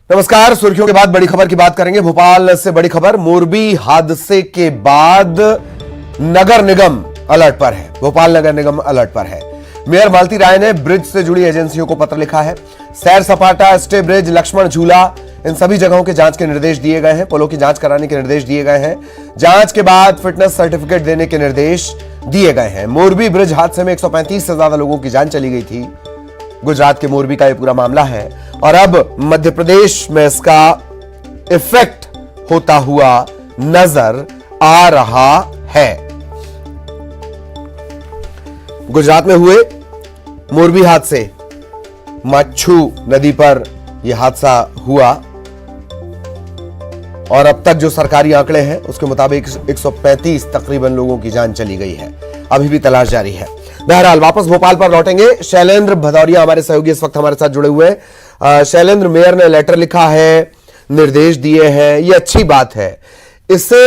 नमस्कार। सुर्खियों के बाद बड़ी खबर की बात करेंगे। भोपाल से बड़ी खबर, मोरबी हादसे के बाद नगर निगम अलर्ट पर है। भोपाल नगर निगम अलर्ट पर है। मेयर मालती राय ने ब्रिज से जुड़ी एजेंसियों को पत्र लिखा है। सैर सपाटा, स्टे ब्रिज, लक्ष्मण झूला, इन सभी जगहों के जांच के निर्देश दिए गए हैं। पुलों की जांच कराने के निर्देश दिए गए हैं। जांच के बाद फिटनेस सर्टिफिकेट देने के निर्देश दिए गए हैं। मोरबी ब्रिज हादसे में 135 से ज्यादा लोगों की जान चली गई थी। गुजरात के मोरबी का यह पूरा मामला है और अब मध्य प्रदेश में इसका इफेक्ट होता हुआ नजर आ रहा है। गुजरात में हुए मोरबी हादसे, मच्छू नदी पर यह हादसा हुआ और अब तक जो सरकारी आंकड़े हैं उसके मुताबिक 135 तकरीबन लोगों की जान चली गई है। अभी भी तलाश जारी है। बहरहाल वापस भोपाल पर लौटेंगे। शैलेंद्र भदौरिया हमारे सहयोगी इस वक्त हमारे साथ जुड़े हुए हैं। शैलेंद्र, मेयर ने लेटर लिखा है, निर्देश दिए हैं, ये अच्छी बात है। इसे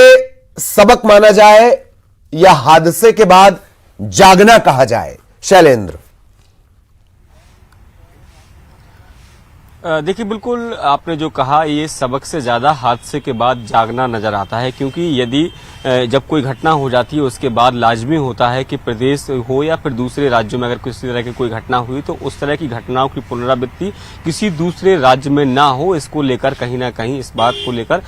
सबक माना जाए या हादसे के बाद जागना कहा जाए? शैलेंद्र। देखिए, बिल्कुल आपने जो कहा, ये सबक से ज्यादा हादसे के बाद जागना नजर आता है, क्योंकि यदि जब कोई घटना हो जाती है उसके बाद लाजमी होता है कि प्रदेश हो या फिर दूसरे राज्यों में अगर किसी तरह की कोई घटना हुई तो उस तरह की घटनाओं की पुनरावृत्ति किसी दूसरे राज्य में ना हो। इसको लेकर कहीं ना कहीं इस बात को लेकर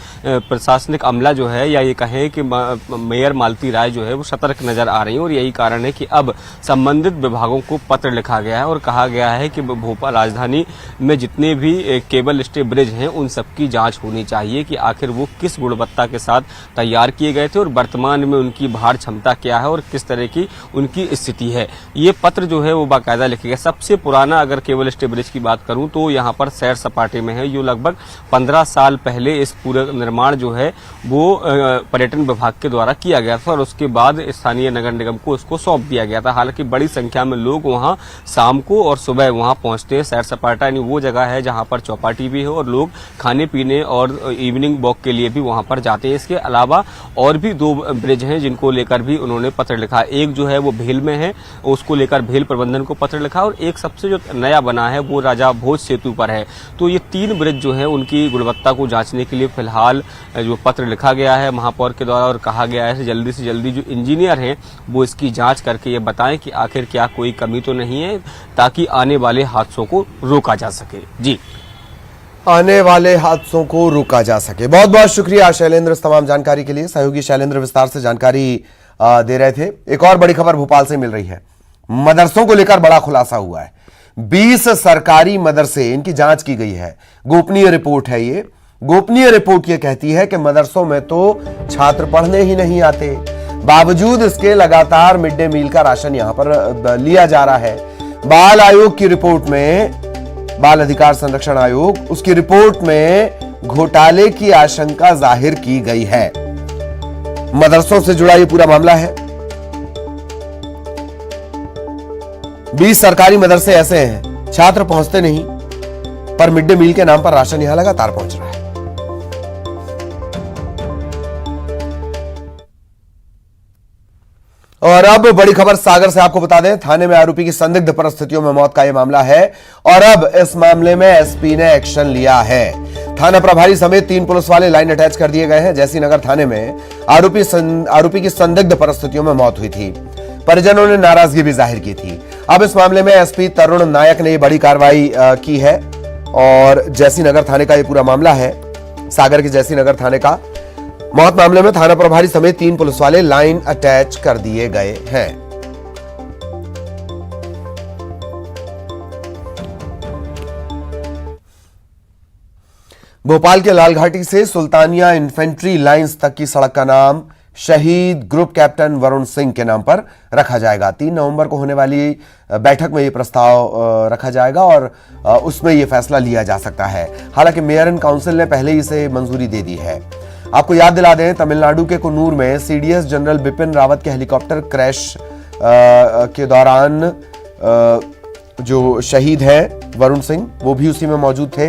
प्रशासनिक अमला जो है, या ये कहें कि मेयर मालती राय जो है वो सतर्क नजर आ रही है और यही कारण है कि अब संबंधित विभागों को पत्र लिखा गया है और कहा गया है कि भोपाल राजधानी में जितने भी केबल स्टे ब्रिज हैं उन सबकी जांच होनी चाहिए कि आखिर वो किस गुणवत्ता के साथ तैयार किए गए थे और वर्तमान में उनकी भार क्षमता क्या है और किस तरह की उनकी स्थिति है। ये पत्र जो है वो बाकायदा लिखे गए। सबसे पुराना अगर केबल स्टे ब्रिज की बात करूं तो यहाँ पर सैर सपाटे में है, जो लगभग 15 साल पहले इस पूरे निर्माण जो है वो पर्यटन विभाग के द्वारा किया गया था और उसके बाद स्थानीय नगर निगम को उसको सौंप दिया गया था। हालांकि बड़ी संख्या में लोग वहां शाम को और सुबह वहां पहुंचते हैं। सैर सपाटा यानी वो जगह है जहां पर चौपाटी भी है और लोग खाने पीने और इवनिंग वॉक के लिए भी वहां पर जाते हैं। इसके अलावा और भी 2 ब्रिज हैं जिनको लेकर भी उन्होंने पत्र लिखा। एक जो है वो भेल में है, उसको लेकर भेल प्रबंधन को पत्र लिखा और एक सबसे जो नया बना है वो राजा भोज सेतु पर है। तो ये 3 ब्रिज जो है उनकी गुणवत्ता को जांचने के लिए फिलहाल जो पत्र लिखा गया है महापौर के द्वारा और कहा गया है जल्दी से जल्दी जो इंजीनियर हैं वो इसकी जांच करके ये बताएं कि आखिर क्या कोई कमी तो नहीं है, ताकि आने वाले हादसों को रोका जा सके। जी, आने वाले हादसों को रोका जा सके। बहुत बहुत शुक्रिया शैलेंद्र इस तमाम जानकारी के लिए। सहयोगी शैलेंद्र विस्तार से जानकारी दे रहे थे। एक और बड़ी खबर भोपाल से मिल रही है। मदरसों को लेकर बड़ा खुलासा हुआ है। 20 सरकारी मदरसे, इनकी जांच की गई है। गोपनीय रिपोर्ट है ये। गोपनीय रिपोर्ट ये कहती है कि मदरसों में तो छात्र पढ़ने ही नहीं आते, बावजूद इसके लगातार मिड डे मील का राशन यहां पर लिया जा रहा है। बाल आयोग की रिपोर्ट में, बाल अधिकार संरक्षण आयोग, उसकी रिपोर्ट में घोटाले की आशंका जाहिर की गई है। मदरसों से जुड़ा यह पूरा मामला है। 20 सरकारी मदरसे ऐसे हैं, छात्र पहुंचते नहीं पर मिड डे मील के नाम पर राशन यहां लगातार पहुंच रहा है। और अब बड़ी खबर सागर से आपको बता दें। थाने में आरोपी की संदिग्ध परिस्थितियों में मौत का यह मामला है और अब इस मामले में एसपी ने एक्शन लिया है। थाना प्रभारी समेत 3 पुलिस वाले लाइन अटैच कर दिए गए हैं। जैसी नगर थाने में आरोपी की संदिग्ध परिस्थितियों में मौत हुई थी। परिजनों ने नाराजगी भी जाहिर की थी। अब इस मामले में एसपी तरुण नायक ने बड़ी कार्रवाई की है और जैसी नगर थाने का यह पूरा मामला है। सागर के जैसी नगर थाने का मौत मामले में थाना प्रभारी समेत 3 पुलिस वाले लाइन अटैच कर दिए गए हैं। भोपाल के लालघाटी से सुल्तानिया इन्फेंट्री लाइंस तक की सड़क का नाम शहीद ग्रुप कैप्टन वरुण सिंह के नाम पर रखा जाएगा। 3 नवंबर को होने वाली बैठक में यह प्रस्ताव रखा जाएगा और उसमें यह फैसला लिया जा सकता है। हालांकि मेयर एंड काउंसिल ने पहले ही इसे मंजूरी दे दी है। आपको याद दिला दें, तमिलनाडु के कुन्नूर में सीडीएस जनरल बिपिन रावत के हेलीकॉप्टर क्रैश के दौरान जो शहीद हैं वरुण सिंह, वो भी उसी में मौजूद थे।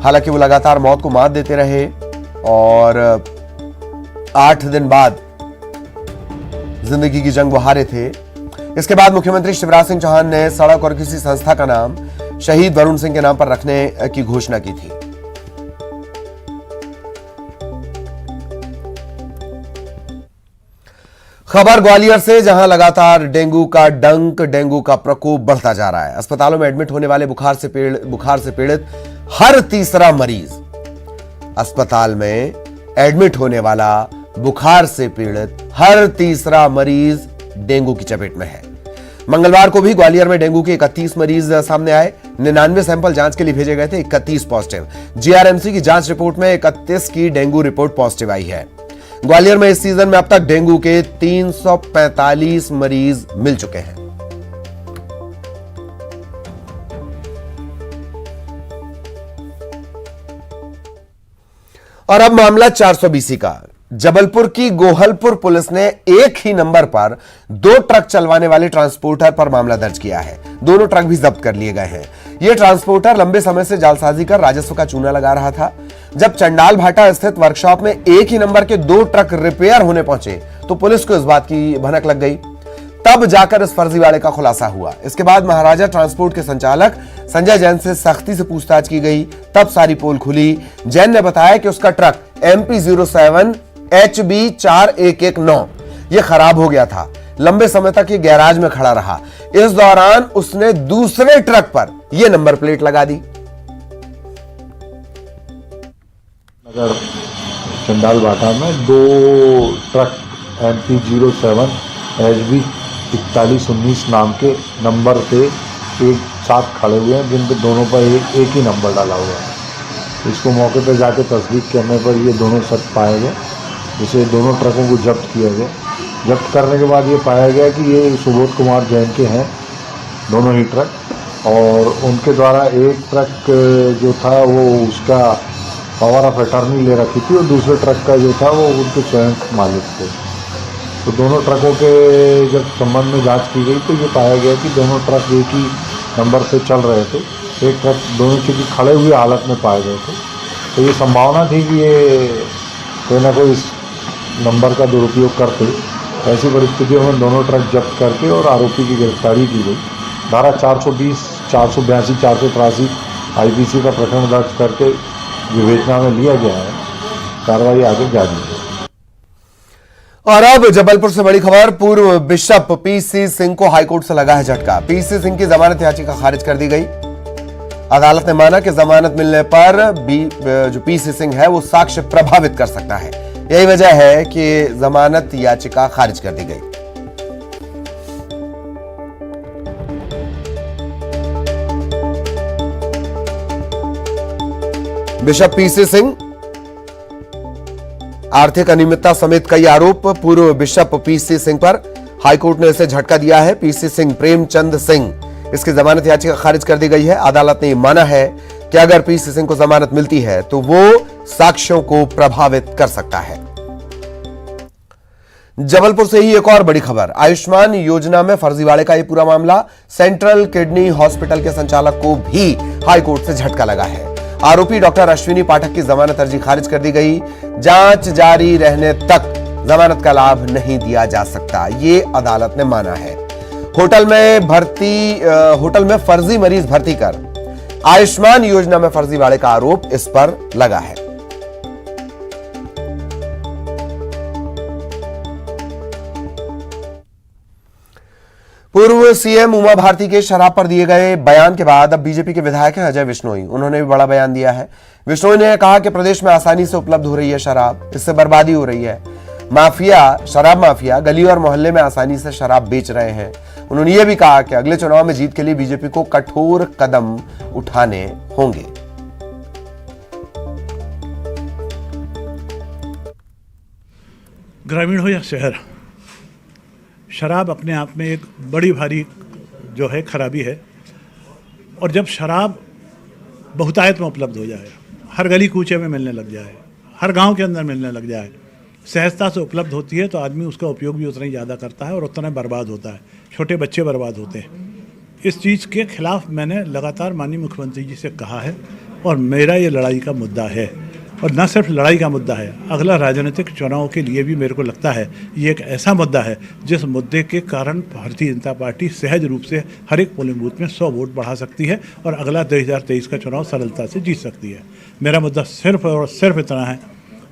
हालांकि वो लगातार मौत को मात देते रहे और 8 दिन बाद जिंदगी की जंग वो हारे थे। इसके बाद मुख्यमंत्री शिवराज सिंह चौहान ने सड़क और किसी संस्था का नाम शहीद वरुण सिंह के नाम पर रखने की घोषणा की थी। खबर ग्वालियर से, जहां लगातार डेंगू का डंक, डेंगू का प्रकोप बढ़ता जा रहा है। अस्पतालों में एडमिट होने वाले बुखार से पीड़ित हर तीसरा मरीज, अस्पताल में एडमिट होने वाला बुखार से पीड़ित हर तीसरा मरीज डेंगू की चपेट में है। मंगलवार को भी ग्वालियर में डेंगू के 31 मरीज सामने आए। 99 सैंपल जांच के लिए भेजे गए थे, 31 पॉजिटिव। जीआरएमसी की जांच रिपोर्ट में 31 की डेंगू रिपोर्ट पॉजिटिव आई है। ग्वालियर में इस सीजन में अब तक डेंगू के 345 मरीज मिल चुके हैं। और अब मामला 420 का। जबलपुर की गोहलपुर पुलिस ने एक ही नंबर पर 2 ट्रक चलवाने वाले ट्रांसपोर्टर पर मामला दर्ज किया है। दोनों ट्रक भी जब्त कर लिए गए हैं। यह ट्रांसपोर्टर लंबे समय से जालसाजी कर राजस्व का चूना लगा रहा था। जब चंडाल भाटा स्थित वर्कशॉप में एक ही नंबर के 2 ट्रक रिपेयर होने पहुंचे तो पुलिस को इस बात की भनक लग गई। तब जाकर इस फर्जीवाड़े का खुलासा हुआ। इसके बाद महाराजा ट्रांसपोर्ट के संचालक संजय जैन से सख्ती से पूछताछ की गई। तब सारी पोल खुली। जैन ने बताया कि उसका ट्रक MP07 HB 4119 यह खराब हो गया था। लंबे समय तक ये गैराज में खड़ा रहा। इस दौरान उसने दूसरे ट्रक पर यह नंबर प्लेट लगा दी। नगर चंडाल भाटा में 2 ट्रक MP07 HB 4119 नाम के नंबर पे एक साथ खड़े हुए हैं, जिन पे दोनों पर एक ही नंबर डाला हुआ है। इसको मौके पर जाके तस्दीक करने पर ये दोनों सच पाए गए, जिसे दोनों ट्रकों को जब्त किया गया। जब्त करने के बाद ये पाया गया कि ये सुबोध कुमार जैन के हैं दोनों ही ट्रक, और उनके द्वारा एक ट्रक जो था वो उसका पावर ऑफ अटर्नी ले रखी थी, और दूसरे ट्रक का जो था वो उनके स्वयं मालिक थे। तो दोनों ट्रकों के जब संबंध में जांच की गई तो ये पाया गया कि दोनों ट्रक एक ही नंबर पे चल रहे थे। एक ट्रक दोनों चूँकि खड़े हुए हालत में पाए गए थे, तो ये संभावना थी कि ये कोई ना कोई इस नंबर का दुरुपयोग करते। ऐसी परिस्थितियों में दोनों ट्रक जब्त करके और आरोपी की गिरफ्तारी की गई। धारा 420, 482, 483 IPC का प्रकरण दर्ज करके विवेचना में लिया गया है। कार्रवाई आगे जारी है। और अब जबलपुर से बड़ी खबर। पूर्व बिशप PC सिंह को हाईकोर्ट से लगा है झटका। PC सिंह की जमानत याचिका खारिज कर दी गई। अदालत ने माना कि जमानत मिलने पर जो PC सिंह है वो साक्ष्य प्रभावित कर सकता है। यही वजह है कि जमानत याचिका खारिज कर दी गई। बिशप PC सिंह, आर्थिक अनियमितता समेत कई आरोप पूर्व बिशप PC सिंह पर। हाईकोर्ट ने इसे झटका दिया है। PC सिंह प्रेमचंद सिंह, इसकी जमानत याचिका खारिज कर दी गई है। अदालत ने माना है कि अगर PC सिंह को जमानत मिलती है तो वो साक्ष्यों को प्रभावित कर सकता है। जबलपुर से ही एक और बड़ी खबर। आयुष्मान योजना में फर्जीवाड़े का यह पूरा मामला। सेंट्रल किडनी हॉस्पिटल के संचालक को भी हाईकोर्ट से झटका लगा है। आरोपी डॉक्टर अश्विनी पाठक की जमानत अर्जी खारिज कर दी गई। जांच जारी रहने तक जमानत का लाभ नहीं दिया जा सकता, ये अदालत ने माना है। होटल में फर्जी मरीज भर्ती कर आयुष्मान योजना में फर्जीवाड़े का आरोप इस पर लगा है। पूर्व CM उमा भारती के शराब पर दिए गए बयान के बाद अब बीजेपी के विधायक हैं अजय विश्नोई। उन्होंने भी बड़ा बयान दिया है। विश्नोई ने कहा कि प्रदेश में आसानी से उपलब्ध हो रही है शराब, इससे बर्बादी हो रही है। शराब माफिया गली और मोहल्ले में आसानी से शराब बेच रहे हैं। उन्होंने यह भी कहा कि अगले चुनाव में जीत के लिए बीजेपी को कठोर कदम उठाने होंगे। ग्रामीण हो या शहर, शराब अपने आप में एक बड़ी भारी जो है खराबी है। और जब शराब बहुतायत में उपलब्ध हो जाए, हर गली कूचे में मिलने लग जाए, हर गांव के अंदर मिलने लग जाए, सहजता से उपलब्ध होती है, तो आदमी उसका उपयोग भी उतना ही ज़्यादा करता है और उतना बर्बाद होता है। छोटे बच्चे बर्बाद होते हैं। इस चीज़ के खिलाफ मैंने लगातार माननीय मुख्यमंत्री जी से कहा है और मेरा ये लड़ाई का मुद्दा है। और न सिर्फ लड़ाई का मुद्दा है, अगला राजनीतिक चुनाव के लिए भी मेरे को लगता है ये एक ऐसा मुद्दा है जिस मुद्दे के कारण भारतीय जनता पार्टी सहज रूप से हर एक पोलिंग बूथ में 100 वोट बढ़ा सकती है और अगला 2023 का चुनाव सरलता से जीत सकती है। मेरा मुद्दा सिर्फ और सिर्फ इतना है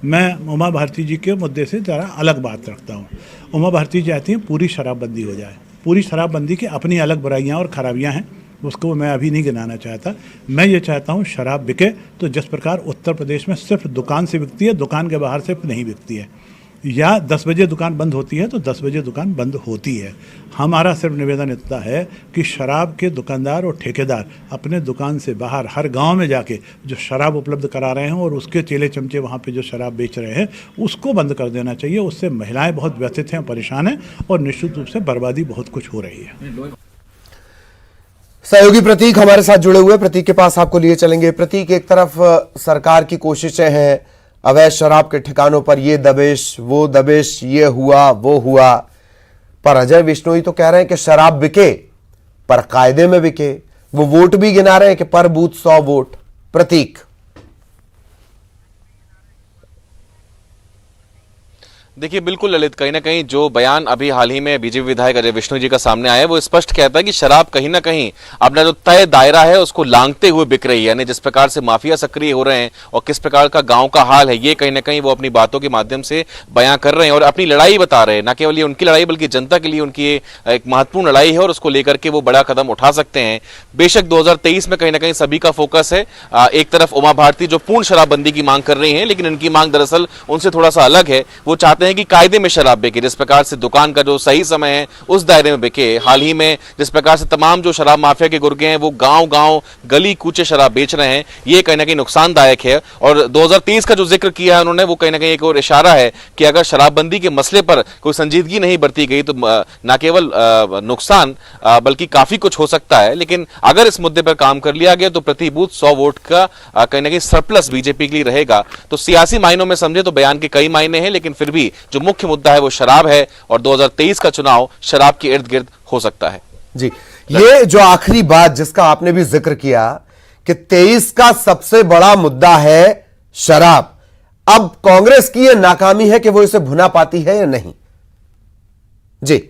मैं उमा भारती जी के मुद्दे से ज़रा अलग बात रखता हूँ। उमा भारती चाहती हैं पूरी शराबबंदी हो जाए। पूरी शराबबंदी की अपनी अलग बुराइयाँ और खराबियाँ हैं, उसको मैं अभी नहीं गिनाना चाहता। मैं ये चाहता हूँ शराब बिके तो जिस प्रकार उत्तर प्रदेश में सिर्फ दुकान से बिकती है, दुकान के बाहर सिर्फ नहीं बिकती है, या 10 बजे दुकान बंद होती है तो 10 बजे दुकान बंद होती है। हमारा सिर्फ निवेदन इतना है कि शराब के दुकानदार और ठेकेदार अपने दुकान से बाहर हर गांव में जाके जो शराब उपलब्ध करा रहे हैं और उसके चेले चमचे वहां पे जो शराब बेच रहे हैं उसको बंद कर देना चाहिए। उससे महिलाएं बहुत व्यथित हैं, परेशान हैं और निश्चित रूप से बर्बादी बहुत कुछ हो रही है। सहयोगी प्रतीक हमारे साथ जुड़े हुए, प्रतीक के पास आपको लिए चलेंगे। प्रतीक, एक तरफ सरकार की कोशिशें हैं अवैध शराब के ठिकानों पर ये दबिश वो दबिश, ये हुआ वो हुआ, पर अजय विश्नोई तो कह रहे हैं कि शराब बिके पर कायदे में बिके। वो वोट भी गिना रहे हैं कि पर बूथ 100 वोट। प्रतीक, देखिए बिल्कुल ललित, कहीं ना कहीं जो बयान अभी हाल ही में बीजेपी विधायक अजय विष्णु जी का सामने आया है वो स्पष्ट कहता है कि शराब कहीं ना कहीं अपना जो तय दायरा है उसको लांघते हुए बिक रही है। यानी जिस प्रकार से माफिया सक्रिय हो रहे हैं और किस प्रकार का गांव का हाल है, ये कहीं ना कहीं वो अपनी बातों के माध्यम से बयां कर रहे हैं और अपनी लड़ाई बता रहे हैं। न केवल ये उनकी लड़ाई बल्कि जनता के लिए उनकी एक महत्वपूर्ण लड़ाई है और उसको लेकर के वो बड़ा कदम उठा सकते हैं। बेशक 2023 में कहीं ना कहीं सभी का फोकस है। एक तरफ उमा भारती जो पूर्ण शराबबंदी की मांग कर रही है, लेकिन इनकी मांग दरअसल उनसे थोड़ा सा अलग है। वो चाहते हैं कि कायदे में शराब बिके, जिस प्रकार से दुकान का जो सही समय है उस दायरे में बिके। हाल ही में जिस प्रकार से तमाम जो शराब माफिया के गुर्गे हैं वो गांव गांव गली कूचे शराब बेच रहे हैं, ये कहीं ना कहीं नुकसानदायक है। और 2023 का जो जिक्र किया है उन्होंने, वो कहीं ना कहीं एक और इशारा है कि अगर शराबबंदी के मसले पर कोई संजीदगी नहीं बरती गई तो न केवल नुकसान बल्कि काफी कुछ हो सकता है। लेकिन अगर इस मुद्दे पर काम कर लिया गया तो प्रति बूथ 100 वोट का कहीं ना कहीं सरप्लस बीजेपी के लिए रहेगा। तो सियासी मायनों में समझे तो बयान के कई मायने हैं, लेकिन फिर भी जो मुख्य मुद्दा है वो शराब है और 2023 का चुनाव शराब के इर्द गिर्द हो सकता है। जी, ये जो आखिरी बात जिसका आपने भी जिक्र किया कि 23 का सबसे बड़ा मुद्दा है शराब, अब कांग्रेस की यह नाकामी है कि वो इसे भुना पाती है या नहीं? जी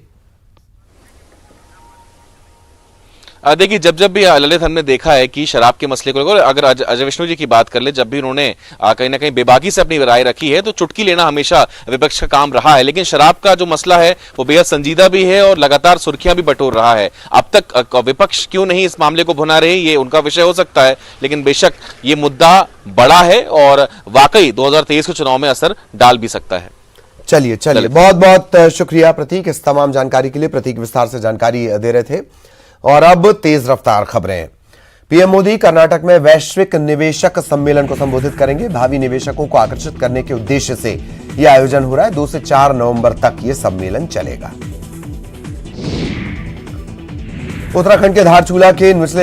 देखिए, जब जब भी ललित हमने देखा है कि शराब के मसले को लेकर, अगर अजय विष्णु जी की बात कर ले, जब भी उन्होंने कहीं ना कहीं बेबाकी से अपनी राय रखी है तो चुटकी लेना हमेशा विपक्ष का काम रहा है। लेकिन शराब का जो मसला है वो बेहद संजीदा भी है और लगातार सुर्खियां भी बटोर रहा है। अब तक विपक्ष क्यों नहीं इस मामले को भुना रही, ये उनका विषय हो सकता है, लेकिन बेशक ये मुद्दा बड़ा है और वाकई 2023 के चुनाव में असर डाल भी सकता है। चलिए, बहुत बहुत शुक्रिया प्रतीक इस तमाम जानकारी के लिए। प्रतीक विस्तार से जानकारी दे रहे थे। और अब तेज रफ्तार खबरें। पीएम मोदी कर्नाटक में वैश्विक निवेशक सम्मेलन को संबोधित करेंगे। भावी निवेशकों को आकर्षित करने के उद्देश्य से यह आयोजन हो रहा है। 2 से 4 नवंबर तक यह सम्मेलन चलेगा। उत्तराखंड के धारचूला के निचले